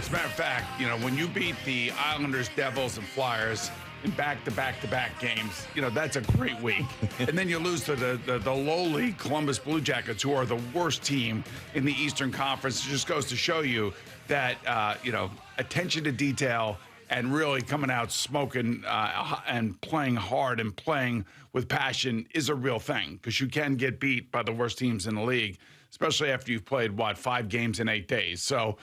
As a matter of fact, when you beat the Islanders, Devils, and Flyers in back-to-back games, that's a great week. And then you lose to the lowly Columbus Blue Jackets, who are the worst team in the Eastern Conference. It just goes to show you that, attention to detail and really coming out smoking and playing hard and playing with passion is a real thing, because you can get beat by the worst teams in the league, especially after you've played, 5 games in 8 days. So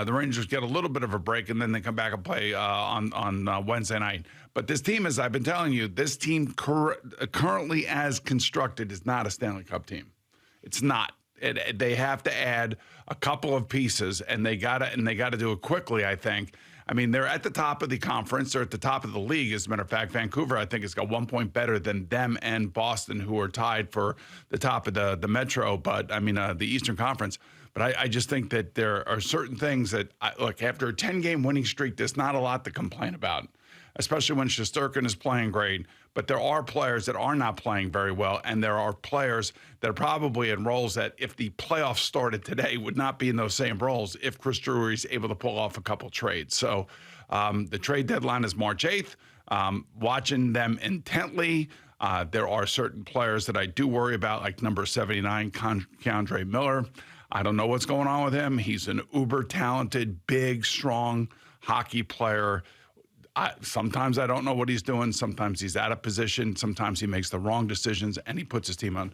the Rangers get a little bit of a break, and then they come back and play on Wednesday night. But this team, as I've been telling you, this team currently as constructed is not a Stanley Cup team. It's not. They have to add a couple of pieces, and they got to do it quickly, I think. I mean, they're at the top of the conference. They're at the top of the league, as a matter of fact. Vancouver, I think, has got 1 point better than them and Boston, who are tied for the top of the Metro, the Eastern Conference. But I just think that there are certain things that, look, after a 10-game winning streak, there's not a lot to complain about, especially when Shesterkin is playing great. But there are players that are not playing very well, and there are players that are probably in roles that, if the playoffs started today, would not be in those same roles if Chris Drury is able to pull off a couple trades. So the trade deadline is March 8th. Watching them intently, there are certain players that I do worry about, like number 79, Keandre Miller. I don't know what's going on with him. He's an uber-talented, big, strong hockey player. Sometimes I don't know what he's doing. Sometimes he's out of position. Sometimes he makes the wrong decisions, and he puts his team on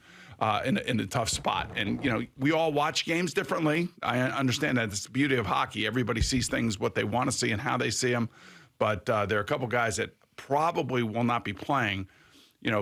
in a tough spot. And, we all watch games differently. I understand that. It's the beauty of hockey. Everybody sees things what they want to see and how they see them. But there are a couple guys that probably will not be playing,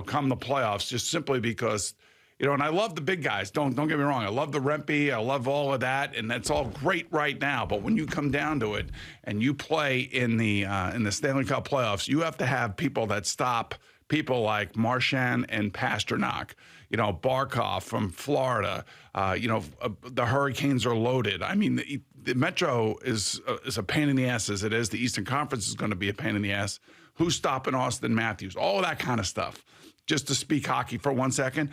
come the playoffs, just simply because – and I love the big guys. Don't get me wrong. I love the Rempe. I love all of that, and that's all great right now. But when you come down to it, and you play in the Stanley Cup playoffs, you have to have people that stop people like Marchand and Pasternak. Barkov from Florida. The Hurricanes are loaded. I mean, the Metro is a pain in the ass as it is. The Eastern Conference is going to be a pain in the ass. Who's stopping Austin Matthews? All of that kind of stuff. Just to speak hockey for 1 second.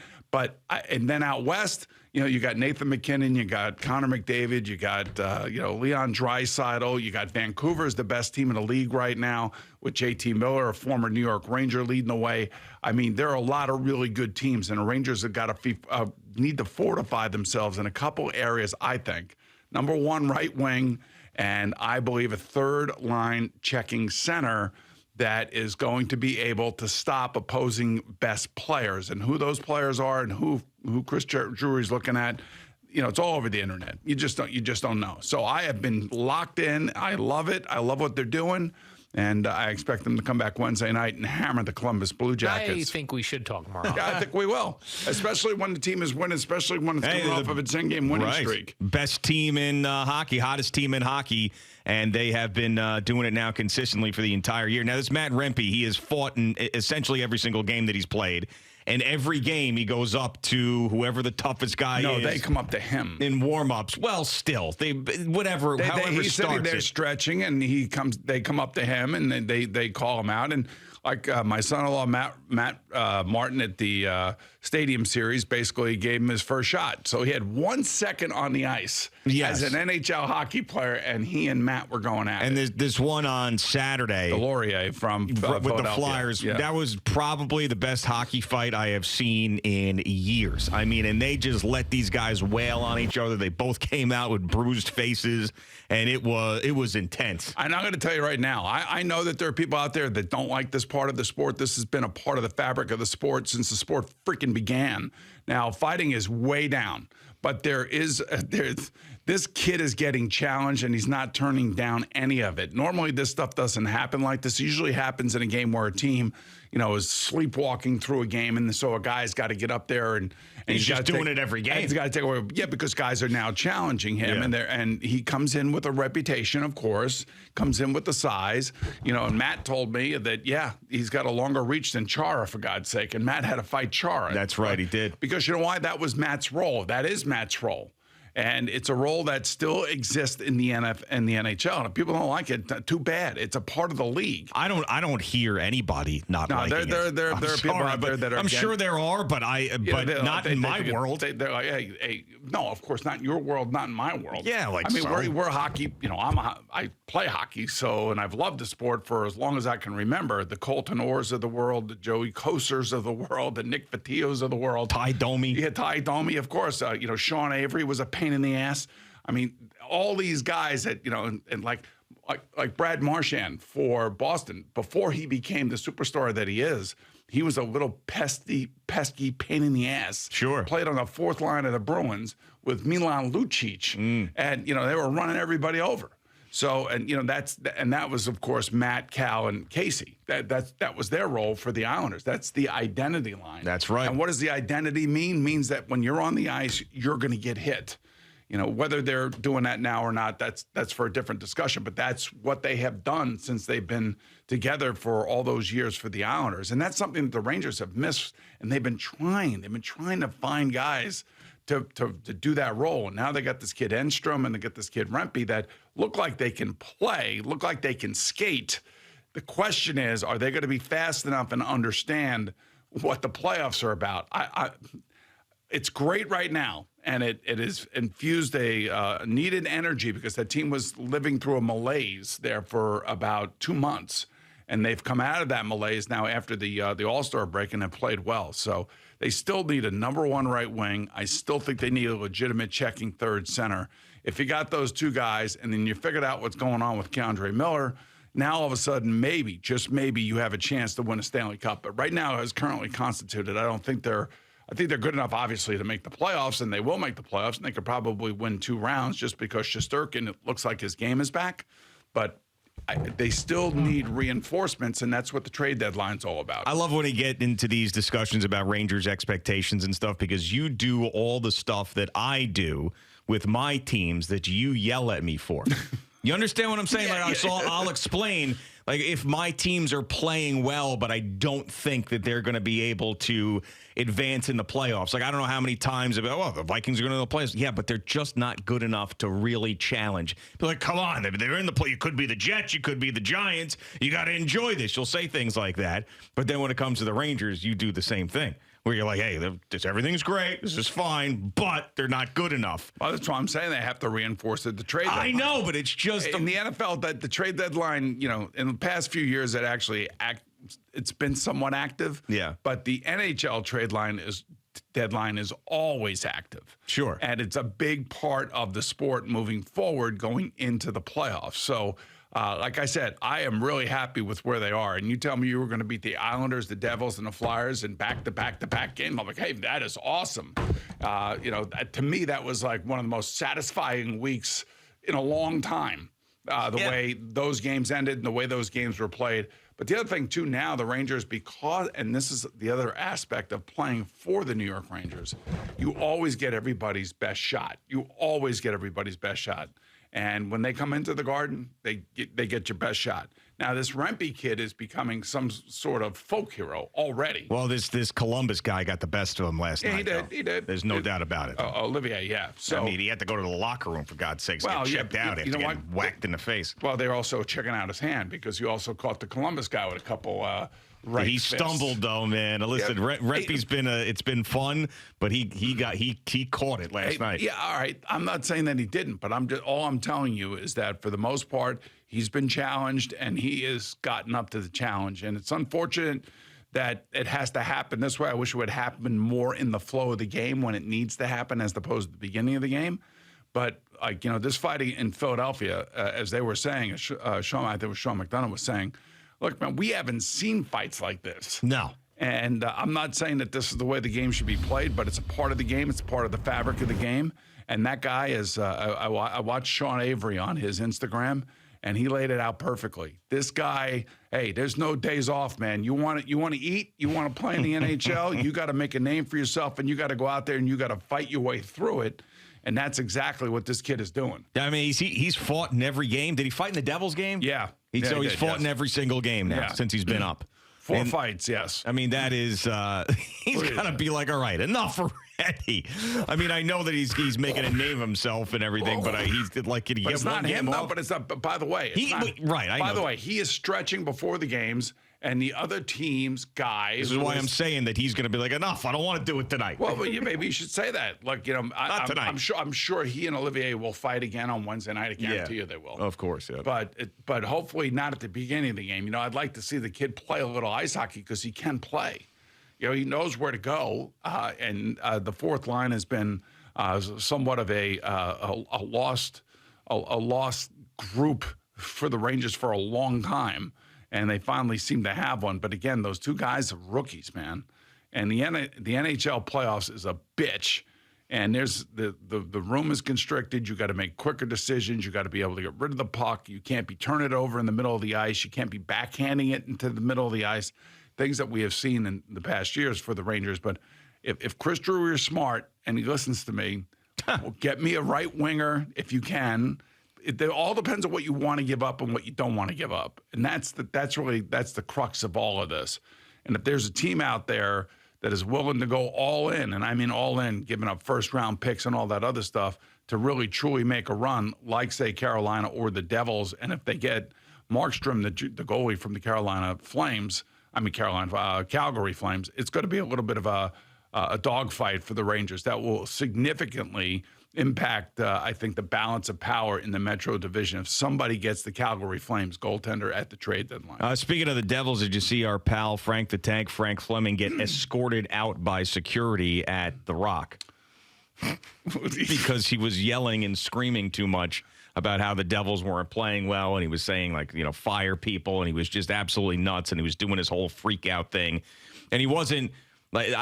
And then out west, you got Nathan McKinnon, you got Connor McDavid, you got, Leon Draisaitl, you got Vancouver is the best team in the league right now with JT Miller, a former New York Ranger, leading the way. I mean, there are a lot of really good teams, and the Rangers have got to need to fortify themselves in a couple areas, I think. Number one, right wing, and I believe a third line checking center that is going to be able to stop opposing best players. And who those players are and who Chris Drury's looking at, it's all over the internet. You just don't know. So I have been locked in. I love it. I love what they're doing. And I expect them to come back Wednesday night and hammer the Columbus Blue Jackets. I think we should talk tomorrow. Yeah, I think we will, especially when the team is winning, especially when it's coming off of a 10-game winning streak. Best team in hockey, hottest team in hockey, and they have been doing it now consistently for the entire year. Now, this Matt Rempe, he has fought in essentially every single game that he's played. And every game he goes up to whoever the toughest guy is. No, they come up to him in warm-ups. Well, still, however he's sitting there stretching, and they come up to him, and they call him out. And like my son-in-law Matt Martin at the Stadium Series basically gave him his first shot. So he had 1 second on the ice as an NHL hockey player, and he and Matt were going at it. And there's this one on Saturday. Laurier from with Philadelphia. The Flyers. Yeah. That was probably the best hockey fight I have seen in years. I mean, and they just let these guys wail on each other. They both came out with bruised faces, and it was intense. And I'm going to tell you right now, I know that there are people out there that don't like this part of the sport. This has been a part of the fabric of the sport since the sport freaking began. Now, fighting is way down, but there's this kid is getting challenged, and he's not turning down any of it. Normally, this stuff doesn't happen like this. It usually happens in a game where a team, is sleepwalking through a game, and so a guy's got to get up there and he's just doing it every game. He's got to take away, because guys are now challenging him, and he comes in with a reputation, of course, comes in with the size, And Matt told me that he's got a longer reach than Chara, for God's sake, and Matt had to fight Chara. That's right, he did. Because you know why? That was Matt's role. That is Matt's role. And it's a role that still exists in the NHL. And if people don't like it, too bad. It's a part of the league. I don't hear anybody not liking it. There are people out there that are. I'm sure there are, but not in my world. They're like, hey, no, of course not in your world, not in my world. Yeah, we're hockey. I play hockey, and I've loved the sport for as long as I can remember. The Colton Orrs of the world, the Joey Kosers of the world, the Nick Vitios of the world, Ty Domi. Yeah, Ty Domi, of course. Sean Avery was a pain in the ass. I mean, all these guys that, and like Brad Marchand for Boston, before he became the superstar that he is, he was a little pesky pain in the ass. Sure. Played on the fourth line of the Bruins with Milan Lucic. And, they were running everybody over. So, that was, of course, Matt, Cal, and Casey. That was their role for the Islanders. That's the identity line. That's right. And what does the identity mean? Means that when you're on the ice, you're going to get hit. Whether they're doing that now or not, that's for a different discussion. But that's what they have done since they've been together for all those years for the Islanders. And that's something that the Rangers have missed, and they've been trying. They've been trying to find guys to do that role. And now they got this kid Enstrom and they got this kid Rempe that look like they can play, look like they can skate. The question is, are they going to be fast enough and understand what the playoffs are about? It's great right now, and it has infused a needed energy because that team was living through a malaise there for about 2 months. And they've come out of that malaise now after the All-Star break and have played well. So they still need a number one right wing. I still think they need a legitimate checking third center. If you got those two guys and then you figured out what's going on with Keandre Miller, now all of a sudden maybe, just maybe, you have a chance to win a Stanley Cup. But right now, as currently constituted, I think they're good enough, obviously, to make the playoffs, and they will make the playoffs, and they could probably win 2 rounds just because Shesterkin, it looks like his game is back. But they still need reinforcements, and that's what the trade deadline's all about. I love when you get into these discussions about Rangers expectations and stuff because you do all the stuff that I do with my teams that you yell at me for. You understand what I'm saying? I'll explain. Like, if my teams are playing well, but I don't think that they're going to be able to advance in the playoffs. Like, I don't know how many times about, the Vikings are going to the playoffs. Yeah, but they're just not good enough to really challenge. But like, come on, they're in the play. You could be the Jets. You could be the Giants. You got to enjoy this. You'll say things like that. But then when it comes to the Rangers, you do the same thing. Where you're like, hey, everything's great. This is fine, but they're not good enough. Well, that's why I'm saying they have to reinforce it. The trade deadline. I know, but it's just in the NFL that the trade deadline. In the past few years, it's been somewhat active. Yeah. But the NHL deadline is always active. Sure. And it's a big part of the sport moving forward, going into the playoffs. So. Like I said, I am really happy with where they are. And you tell me you were going to beat the Islanders, the Devils, and the Flyers in back-to-back games. I'm like, hey, that is awesome. To me, that was like one of the most satisfying weeks in a long time. Way those games ended and the way those games were played. But the other thing, too, now the Rangers, and this is the other aspect of playing for the New York Rangers, you always get everybody's best shot. And when they come into the Garden, they get your best shot. Now, this Rempe kid is becoming some sort of folk hero already. Well, this Columbus guy got the best of him last night. He did. There's no doubt about it. Olivier, yeah. So, he had to go to the locker room, for God's sakes, get checked out after getting whacked in the face. Well, they're also checking out his hand because you also caught the Columbus guy with a couple He stumbled though, man. Listen, Rempe's it's been fun, but he caught it last night. Yeah, all right. I'm not saying that he didn't, but all I'm telling you is that for the most part, he's been challenged and he has gotten up to the challenge. And it's unfortunate that it has to happen this way. I wish it would happen more in the flow of the game when it needs to happen as opposed to the beginning of the game. But this fight in Philadelphia, as they were saying, Sean McDonough was saying, look, man, we haven't seen fights like this. No. And I'm not saying that this is the way the game should be played, but it's a part of the game. It's a part of the fabric of the game. And that guy is, I watched Sean Avery on his Instagram, and he laid it out perfectly. This guy, hey, there's no days off, man. You want to eat? You want to play in the NHL? You got to make a name for yourself, and you got to go out there and you got to fight your way through it. And that's exactly what this kid is doing. I mean, he's fought in every game. Did he fight in the Devils game? Yeah. He's fought in every single game now since he's been up. 4 fights, yes. I mean, that is, he's got to be like, all right, enough already. I mean, I know that he's making a name of himself and everything, but he's like, can he But get it's one not game him, though. off? But it's not. But by the way, it's not, right. By the way, he is stretching before the games, and the other team's guys. This is why I'm saying that he's going to be like, enough. I don't want to do it tonight. Well, maybe you should say that. Like, Not tonight. I'm sure he and Olivier will fight again on Wednesday night. I guarantee you they will. Of course, yeah. But hopefully not at the beginning of the game. I'd like to see the kid play a little ice hockey because he can play. He knows where to go, and the fourth line has been somewhat of a lost group for the Rangers for a long time, and they finally seem to have one. But again, those two guys are rookies, man, and the NHL playoffs is a bitch. And there's the room is constricted. You got to make quicker decisions. You got to be able to get rid of the puck. You can't be turning it over in the middle of the ice. You can't be backhanding it into the middle of the ice. Things that we have seen in the past years for the Rangers. But if Chris Drury is smart and he listens to me, well, get me a right winger if you can. It all depends on what you want to give up and what you don't want to give up. And that's the crux of all of this. And if there's a team out there that is willing to go all in, and I mean all in, giving up first-round picks and all that other stuff to really, truly make a run, like, say, Carolina or the Devils, and if they get Markstrom, the goalie from the Calgary Flames, it's going to be a little bit of a dogfight for the Rangers. That will significantly impact, I think, the balance of power in the Metro Division if somebody gets the Calgary Flames goaltender at the trade deadline. Speaking of the Devils, did you see our pal Frank Fleming get escorted out by security at The Rock? Because he was yelling and screaming too much about how the Devils weren't playing well, and he was saying, like, fire people, and he was just absolutely nuts, and he was doing his whole freak out thing. And he wasn't, like,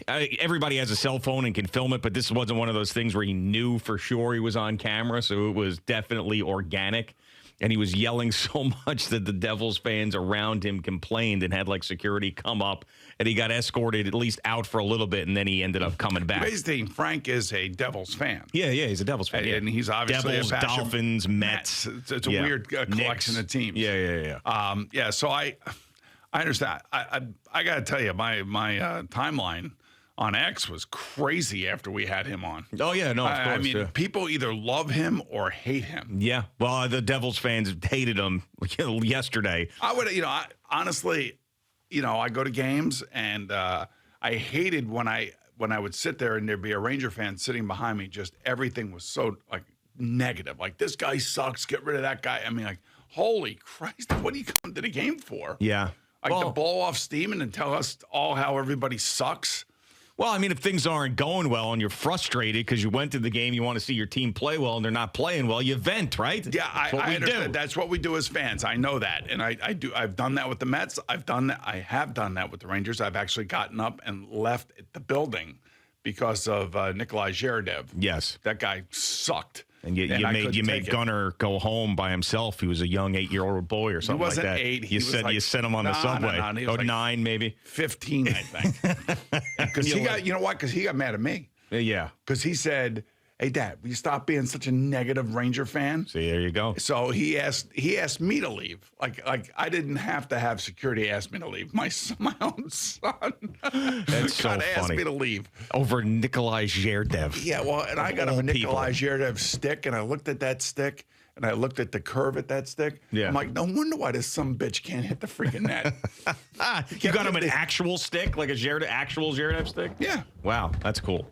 everybody has a cell phone and can film it, but this wasn't one of those things where he knew for sure he was on camera, so it was definitely organic. And he was yelling so much that the Devils fans around him complained and had, like, security come up, and he got escorted at least out for a little bit, and then he ended up coming back. Basically, Frank is a Devils fan. Yeah, he's a Devils fan. And he's obviously Devils, a passion. Dolphins, Mets. It's a weird collection of teams. Yeah. So I understand. I got to tell you, my timeline on X was crazy after we had him on. Oh, yeah, no, of course. I mean, people either love him or hate him. Yeah, well, the Devils fans hated him yesterday. I would, honestly, I go to games, and I hated when I would sit there and there'd be a Ranger fan sitting behind me. Just everything was so, like, negative. Like, this guy sucks. Get rid of that guy. I mean, like, holy Christ, what do you come to the game for? Yeah. Like, to blow off steam and tell us all how everybody sucks? Well, I mean, if things aren't going well and you're frustrated because you went to the game, you want to see your team play well, and they're not playing well, you vent, right? Yeah, I understand. That's what we do as fans. I know that, and I do. I've done that with the Mets. I have done that with the Rangers. I've actually gotten up and left the building because of Nikolai Zherdev. Yes, that guy sucked. And you made Gunnar go home by himself. He was a young 8-year-old boy or something like that. He wasn't 8. You sent him on the subway. No, he was 9 maybe. 15, I think. Because he got, Because he got mad at me. Yeah. Because he said, "Hey, Dad, will you stop being such a negative Ranger fan?" See, there you go. So he asked me to leave. Like I didn't have to have security ask me to leave. My own son. That's so funny. Asked me to leave over Nikolai Zherdev. Yeah, well, and I got a Nikolai Zherdev stick, and I looked at that stick, and I looked at the curve at that stick. Yeah. I'm like, no wonder why this some bitch can't hit the freaking net. You got him an actual stick, like actual Zherdev stick? Yeah. Wow, that's cool.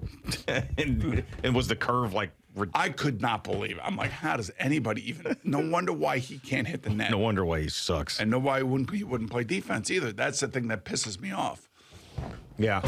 and was the curve like? I could not believe it. I'm like, how does anybody even? No wonder why he can't hit the net. No wonder why he sucks. And no why he wouldn't play defense either. That's the thing that pisses me off. Yeah.